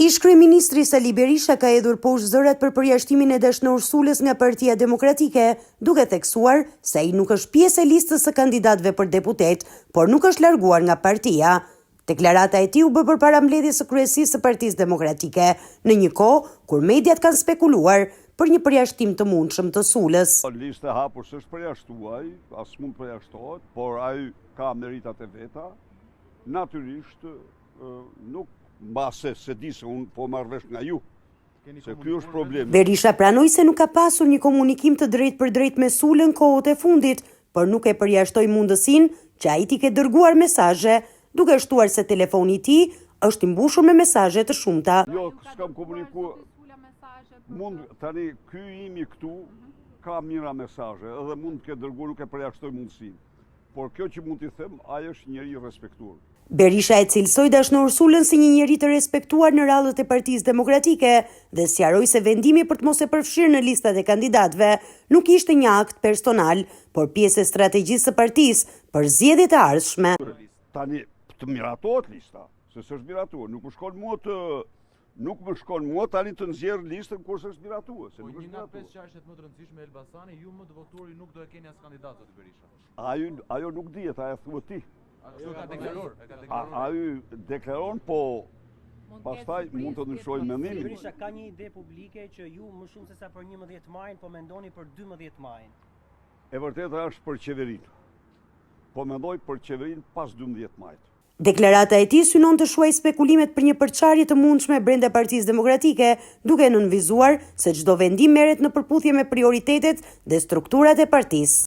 Ish-kryeministri Sali Berisha ka hedhur poshtë zërat për përjashtimin e Dashnor Sulës nga Partia Demokratike, duke theksuar se ai nuk është pjesë e listës së kandidatëve për deputet, por nuk është larguar nga partia. Deklarata e tij u bë përpara mbledhjes së kryesisë së Partisë Demokratike, në një kohë kur mediat kanë spekuluar për një përjashtim të mundshëm të Sulës. Lista e hapur s'është përjashtuar, as mund përjashtohet, por ai ka meritat e veta. Natyrisht nuk mbase se di se unë po marrë vesh nga ju, se ky është problemi. Berisha pranoi se nuk ka pasur një komunikim të drejtë për drejtë me Sulën kohët e fundit, por nuk e përjashtoi mundësinë që ai t'i ketë dërguar mesazhe, duke shtuar se telefoni i tij është i mbushur me mesazhe të shumta. Jo, s'kam komunikuar. Mund tani ky imi këtu ka mira mesazhe, edhe mund të ketë dërguar, nuk e përjashtoj mundësinë. Por kjo që mund t'i them, ai është njeri i respektuar. Berisha e cilësoi Dashnor Sulën si një njeri të respektuar në radhët e Partisë Demokratike dhe sqaroi se vendimi për të mos e përfshirë në listat e kandidatëve nuk ishte një akt personal, por pjesë e strategjisë së partisë për zgjedhjet e ardhshme. Tani të miratohet lista, se s'është miratuar, nuk më shkon mua tani të nxjerr listën kur s'është miratuar, se nuk është miratuar. Po një nga 5 çështjet më të rëndësishme Elbasani, ju më të votuari nuk do e keni as kandidat zoti Berisha. Ajo nuk dihet, ajo thuhet ti. Ai deklaron, po pastaj mund të ndryshojë mendimin. Berisha ka një ide publike që ju më shumë se sa për 11 majin, po mendoni për 12 majin. E vërteta është për qeverinë. Po mendoj për qeverinë pas 12 majit. Deklarata e tij synon të shuaj spekulimet për një përçarje të mundshme brenda Partisë Demokratike, duke nënvizuar se çdo vendim merret në përputhje me prioritetet dhe strukturat e partisë.